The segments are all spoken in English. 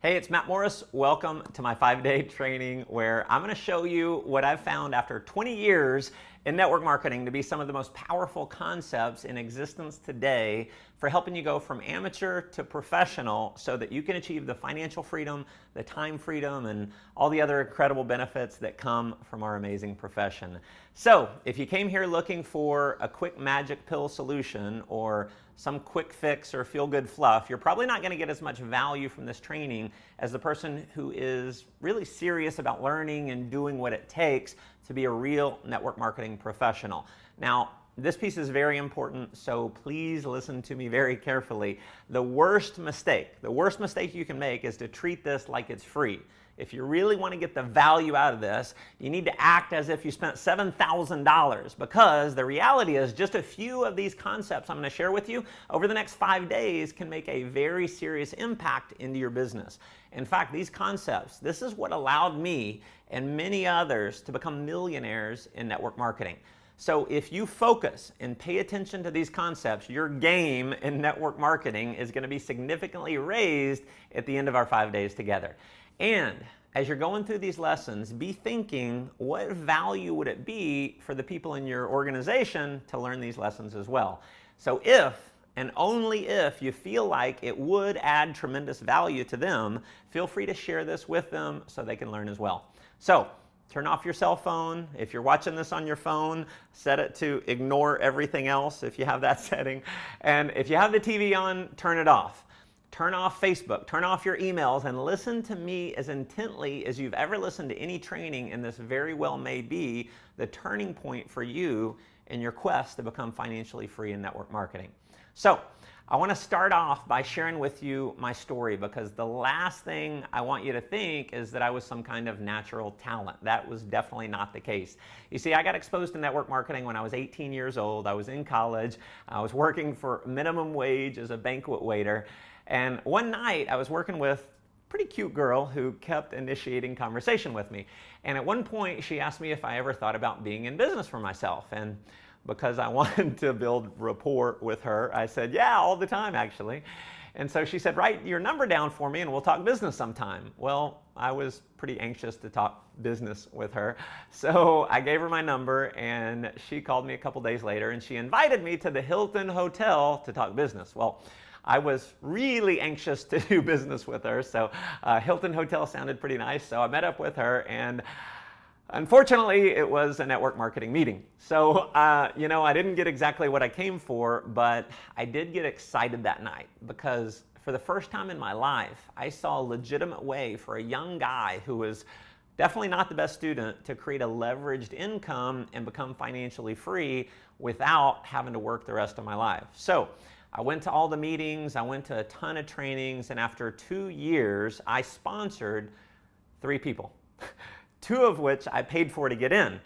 Hey, it's Matt Morris. Welcome to my 5-day training where I'm going to show you what I've found after 20 years in network marketing to be some of the most powerful concepts in existence today for helping you go from amateur to professional so that you can achieve the financial freedom, the time freedom, and all the other incredible benefits that come from our amazing profession. So, if you came here looking for a quick magic pill solution or some quick fix or feel-good fluff, you're probably not going to get as much value from this training as the person who is really serious about learning and doing what it takes to be a real network marketing professional. Now, this piece is very important, so please listen to me very carefully. The worst mistake you can make is to treat this like it's free. If you really want to get the value out of this, you need to act as if you spent $7,000, because the reality is just a few of these concepts I'm going to share with you over the next 5 days can make a very serious impact into your business. In fact, these concepts, this is what allowed me and many others to become millionaires in network marketing. So if you focus and pay attention to these concepts, your game in network marketing is going to be significantly raised at the end of our 5 days together. And as you're going through these lessons, be thinking, what value would it be for the people in your organization to learn these lessons as well? So if, and only if, you feel like it would add tremendous value to them, feel free to share this with them so they can learn as well. So, turn off your cell phone. If you're watching this on your phone, set it to ignore everything else if you have that setting. And if you have the TV on, turn it off. Turn off Facebook, turn off your emails, and listen to me as intently as you've ever listened to any training, and this very well may be the turning point for you in your quest to become financially free in network marketing. So, I want to start off by sharing with you my story, because the last thing I want you to think is that I was some kind of natural talent. That was definitely not the case. You see, I got exposed to network marketing when I was 18 years old. I was in college. I was working for minimum wage as a banquet waiter. And one night I was working with a pretty cute girl who kept initiating conversation with me. And at one point she asked me if I ever thought about being in business for myself. And because I wanted to build rapport with her, I said, yeah, all the time actually. And so she said, write your number down for me and we'll talk business sometime. Well, I was pretty anxious to talk business with her. So I gave her my number and she called me a couple days later and she invited me to the Hilton Hotel to talk business. Well, I was really anxious to do business with her, so Hilton Hotel sounded pretty nice, so I met up with her, and unfortunately, it was a network marketing meeting. So, you know, I didn't get exactly what I came for, but I did get excited that night, because for the first time in my life, I saw a legitimate way for a young guy who was definitely not the best student to create a leveraged income and become financially free without having to work the rest of my life. So, I went to all the meetings, I went to a ton of trainings, and after 2 years, I sponsored 3 people, 2 of which I paid for to get in.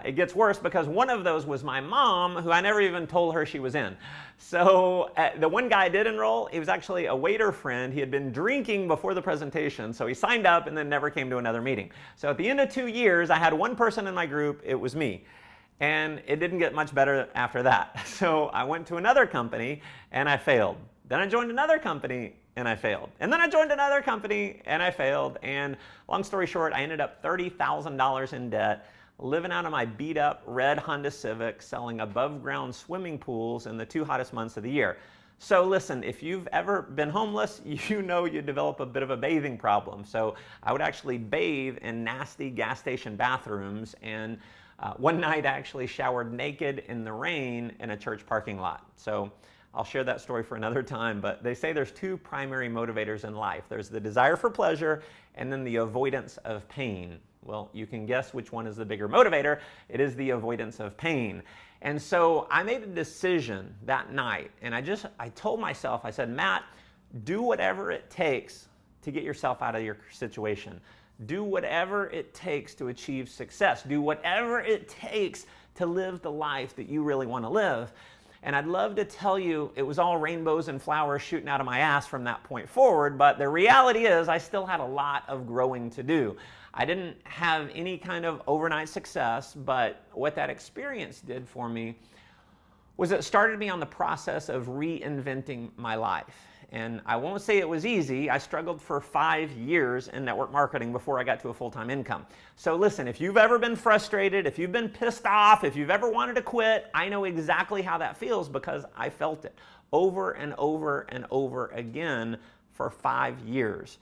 It gets worse because one of those was my mom, who I never even told her she was in. So the one guy did enroll. He was actually a waiter friend. He had been drinking before the presentation, so he signed up and then never came to another meeting. So at the end of 2 years, I had one person in my group. It was me. And it didn't get much better after that. So I went to another company and I failed. Then I joined another company and I failed. And then I joined another company and I failed. And long story short, I ended up $30,000 in debt, living out of my beat up red Honda Civic, selling above ground swimming pools in the 2 hottest months of the year. So listen, if you've ever been homeless, you know you develop a bit of a bathing problem. So I would actually bathe in nasty gas station bathrooms, and one night I actually showered naked in the rain in a church parking lot. So I'll share that story for another time, but they say there's 2 primary motivators in life. There's the desire for pleasure and then the avoidance of pain. Well, you can guess which one is the bigger motivator. It is the avoidance of pain. And so I made a decision that night, and I told myself, I said, Matt, do whatever it takes to get yourself out of your situation. Do whatever it takes to achieve success. Do whatever it takes to live the life that you really want to live. And I'd love to tell you it was all rainbows and flowers shooting out of my ass from that point forward, but the reality is I still had a lot of growing to do. I didn't have any kind of overnight success, but what that experience did for me was it started me on the process of reinventing my life. And I won't say it was easy. I struggled for 5 years in network marketing before I got to a full-time income. So listen, if you've ever been frustrated, if you've been pissed off, if you've ever wanted to quit, I know exactly how that feels because I felt it over and over and over again for 5 years.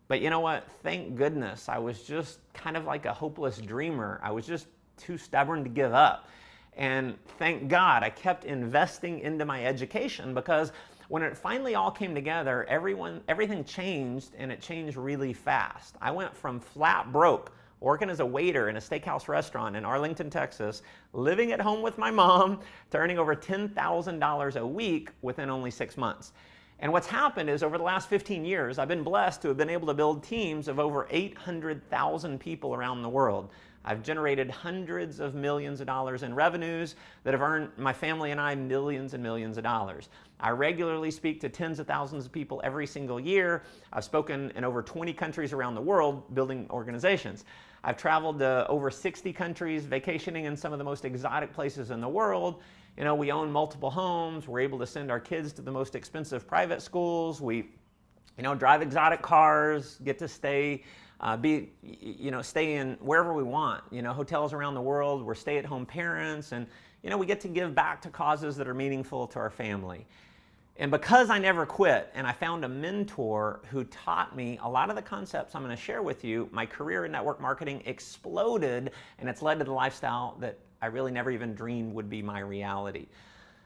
But you know what? Thank goodness I was just kind of like a hopeless dreamer. I was just too stubborn to give up. And thank God I kept investing into my education, because when it finally all came together, everything changed, and it changed really fast. I went from flat broke, working as a waiter in a steakhouse restaurant in Arlington, Texas, living at home with my mom, to earning over $10,000 a week within only 6 months. And what's happened is, over the last 15 years, I've been blessed to have been able to build teams of over 800,000 people around the world. I've generated hundreds of millions of dollars in revenues that have earned my family and I millions and millions of dollars. I regularly speak to tens of thousands of people every single year. I've spoken in over 20 countries around the world building organizations. I've traveled to over 60 countries, vacationing in some of the most exotic places in the world. You know, we own multiple homes. We're able to send our kids to the most expensive private schools. We, drive exotic cars, get to stay in wherever we want, hotels around the world. We're stay-at-home parents, and, we get to give back to causes that are meaningful to our family. And because I never quit, and I found a mentor who taught me a lot of the concepts I'm going to share with you, my career in network marketing exploded, and it's led to the lifestyle that I really never even dreamed would be my reality.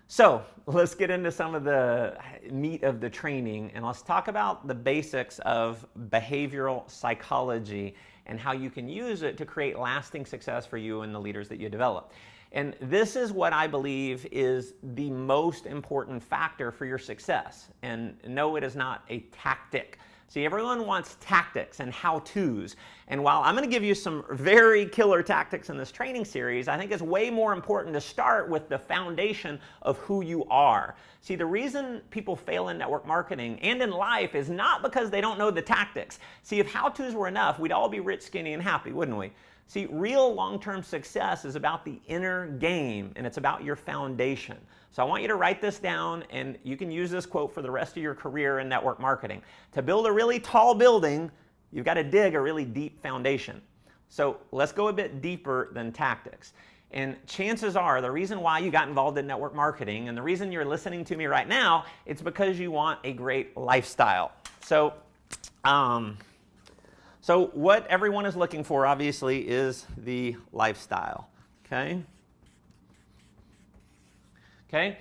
So let's get into some of the meat of the training, and let's talk about the basics of behavioral psychology and how you can use it to create lasting success for you and the leaders that you develop. And this is what I believe is the most important factor for your success. And no, it is not a tactic. See, everyone wants tactics and how-tos. And while I'm going to give you some very killer tactics in this training series, I think it's way more important to start with the foundation of who you are. See, the reason people fail in network marketing and in life is not because they don't know the tactics. See, if how-tos were enough, we'd all be rich, skinny, and happy, wouldn't we? See, real long-term success is about the inner game, and it's about your foundation. So I want you to write this down, and you can use this quote for the rest of your career in network marketing. To build a really tall building, you've got to dig a really deep foundation. So let's go a bit deeper than tactics. And chances are the reason why you got involved in network marketing, and the reason you're listening to me right now, it's because you want a great lifestyle. So what everyone is looking for, obviously, is the lifestyle, okay? Okay?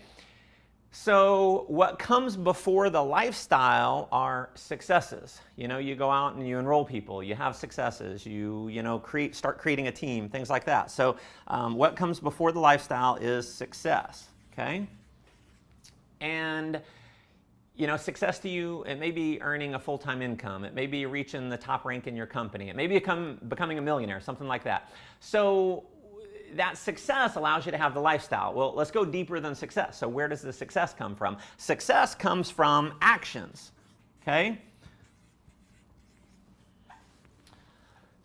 So what comes before the lifestyle are successes. You go out and you enroll people, you have successes, you start creating a team, things like that. So what comes before the lifestyle is success, okay? And success to you, it may be earning a full-time income. It may be reaching the top rank in your company. It may be becoming a millionaire, something like that. So that success allows you to have the lifestyle. Well, let's go deeper than success. So where does the success come from? Success comes from actions, okay?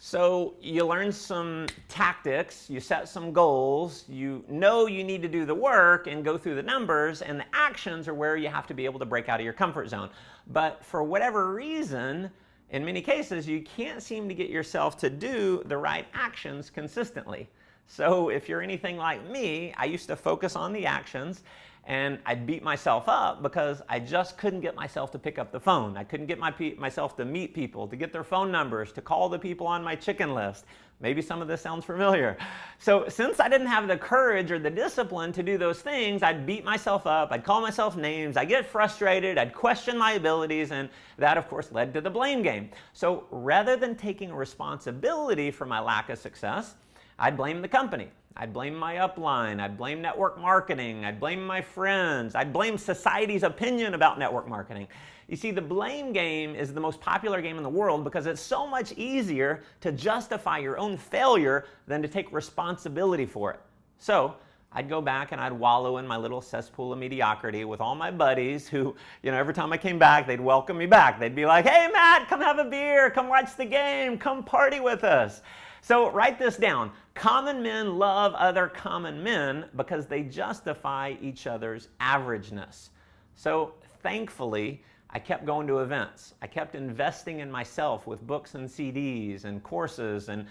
So you learn some tactics, you set some goals, you know you need to do the work and go through the numbers, and the actions are where you have to be able to break out of your comfort zone. But for whatever reason, in many cases, you can't seem to get yourself to do the right actions consistently. So if you're anything like me, I used to focus on the actions, and I'd beat myself up because I just couldn't get myself to pick up the phone. I couldn't get myself to meet people, to get their phone numbers, to call the people on my chicken list. Maybe some of this sounds familiar. So since I didn't have the courage or the discipline to do those things, I'd beat myself up, I'd call myself names, I'd get frustrated, I'd question my abilities, and that, of course, led to the blame game. So rather than taking responsibility for my lack of success, I'd blame the company. I'd blame my upline. I'd blame network marketing. I'd blame my friends. I'd blame society's opinion about network marketing. You see, the blame game is the most popular game in the world because it's so much easier to justify your own failure than to take responsibility for it. So I'd go back and I'd wallow in my little cesspool of mediocrity with all my buddies who, every time I came back, they'd welcome me back. They'd be like, "Hey, Matt, come have a beer. Come watch the game. Come party with us." So write this down. Common men love other common men because they justify each other's averageness. So thankfully, I kept going to events. I kept investing in myself with books and CDs and courses. And,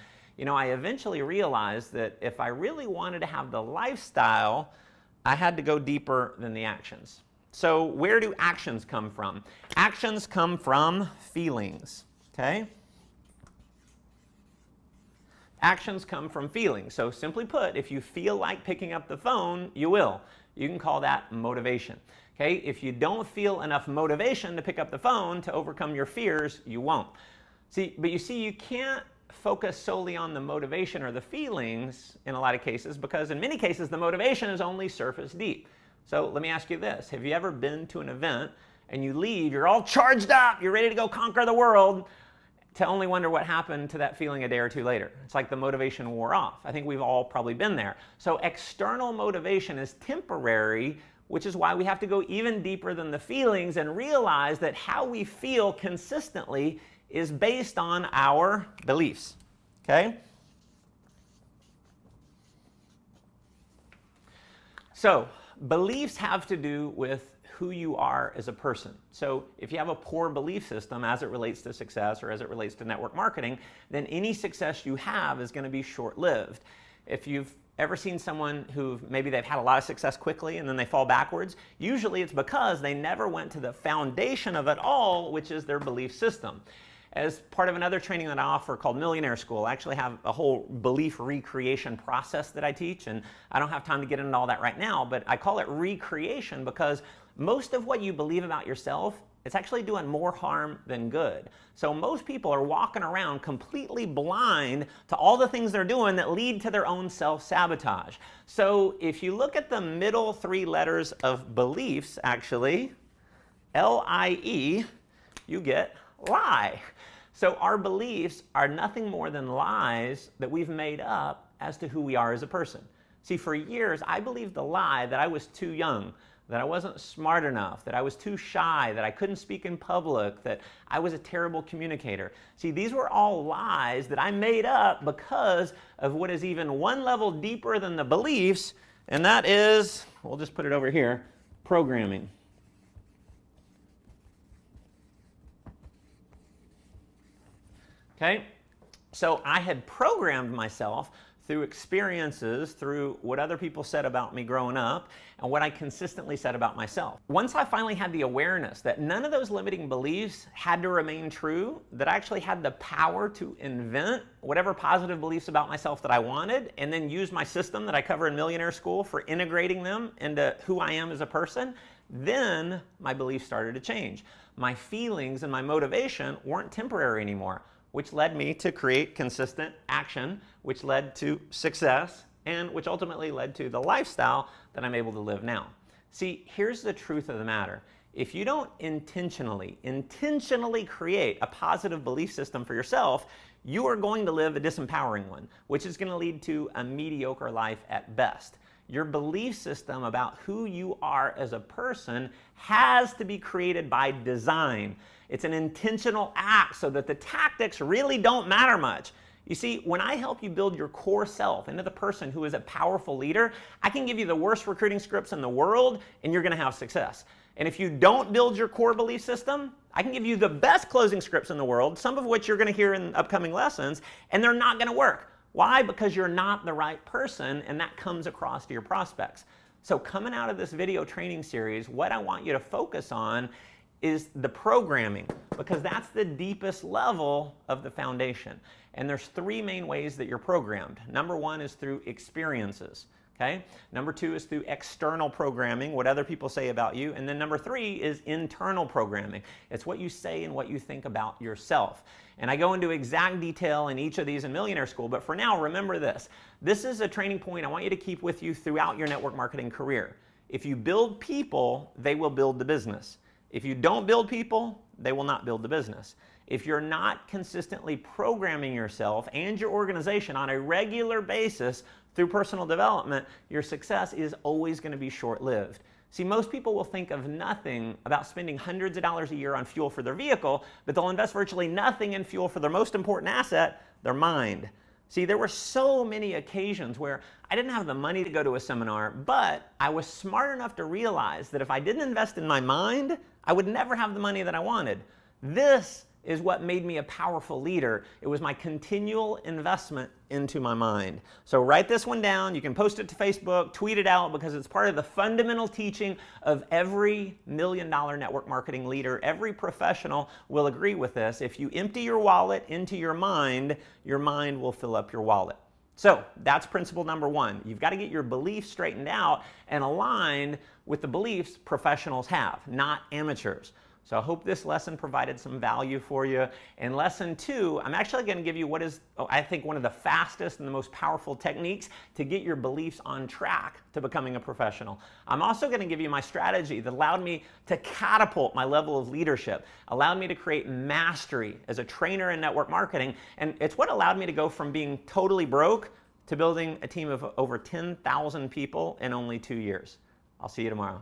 I eventually realized that if I really wanted to have the lifestyle, I had to go deeper than the actions. So where do actions come from? Actions come from feelings, okay? Actions come from feelings. So simply put, if you feel like picking up the phone, you will. You can call that motivation. Okay? If you don't feel enough motivation to pick up the phone to overcome your fears, you won't. But you can't focus solely on the motivation or the feelings in a lot of cases, because in many cases the motivation is only surface deep. So let me ask you this. Have you ever been to an event and you leave, you're all charged up, you're ready to go conquer the world, to only wonder what happened to that feeling a day or two later? It's like the motivation wore off. I think we've all probably been there. So external motivation is temporary, which is why we have to go even deeper than the feelings and realize that how we feel consistently is based on our beliefs, okay? So beliefs have to do with who you are as a person. So if you have a poor belief system as it relates to success or as it relates to network marketing, then any success you have is going to be short-lived. If you've ever seen someone who maybe they've had a lot of success quickly and then they fall backwards, usually it's because they never went to the foundation of it all, which is their belief system. As part of another training that I offer called Millionaire School, I actually have a whole belief recreation process that I teach, and I don't have time to get into all that right now, but I call it recreation because most of what you believe about yourself, it's actually doing more harm than good. So most people are walking around completely blind to all the things they're doing that lead to their own self-sabotage. So if you look at the middle three letters of beliefs, actually, L-I-E, you get lie. So our beliefs are nothing more than lies that we've made up as to who we are as a person. See, for years, I believed the lie that I was too young, that I wasn't smart enough, that I was too shy, that I couldn't speak in public, that I was a terrible communicator. See, these were all lies that I made up because of what is even one level deeper than the beliefs, and that is, we'll just put it over here, programming. Okay? So I had programmed myself through experiences, through what other people said about me growing up, and what I consistently said about myself. Once I finally had the awareness that none of those limiting beliefs had to remain true, that I actually had the power to invent whatever positive beliefs about myself that I wanted, and then use my system that I cover in Millionaire School for integrating them into who I am as a person, then my beliefs started to change. My feelings and my motivation weren't temporary anymore, which led me to create consistent action, which led to success, and which ultimately led to the lifestyle that I'm able to live now. See, here's the truth of the matter. If you don't intentionally create a positive belief system for yourself, you are going to live a disempowering one, which is going to lead to a mediocre life at best. Your belief system about who you are as a person has to be created by design. It's an intentional act so that the tactics really don't matter much. You see, when I help you build your core self into the person who is a powerful leader, I can give you the worst recruiting scripts in the world and you're going to have success. And if you don't build your core belief system, I can give you the best closing scripts in the world, some of which you're going to hear in upcoming lessons, and they're not going to work. Why? Because you're not the right person, and that comes across to your prospects. So coming out of this video training series, what I want you to focus on is the programming, because that's the deepest level of the foundation. And there's three main ways that you're programmed. Number one is through experiences. Okay? Number two is through external programming, what other people say about you. And then number three is internal programming. It's what you say and what you think about yourself. And I go into exact detail in each of these in Millionaire School, but for now, remember this. This is a training point I want you to keep with you throughout your network marketing career. If you build people, they will build the business. If you don't build people, they will not build the business. If you're not consistently programming yourself and your organization on a regular basis through personal development, your success is always going to be short-lived. See, most people will think of nothing about spending hundreds of dollars a year on fuel for their vehicle, but they'll invest virtually nothing in fuel for their most important asset, their mind. See, there were so many occasions where I didn't have the money to go to a seminar, but I was smart enough to realize that if I didn't invest in my mind, I would never have the money that I wanted. This is what made me a powerful leader. It was my continual investment into my mind. So write this one down. You can post it to Facebook, tweet it out, because it's part of the fundamental teaching of every million-dollar network marketing leader. Every professional will agree with this. If you empty your wallet into your mind will fill up your wallet. So that's principle number one. You've got to get your beliefs straightened out and aligned with the beliefs professionals have, not amateurs. So I hope this lesson provided some value for you. In lesson 2, I'm actually going to give you what is, I think, one of the fastest and the most powerful techniques to get your beliefs on track to becoming a professional. I'm also going to give you my strategy that allowed me to catapult my level of leadership, allowed me to create mastery as a trainer in network marketing, and it's what allowed me to go from being totally broke to building a team of over 10,000 people in only 2 years. I'll see you tomorrow.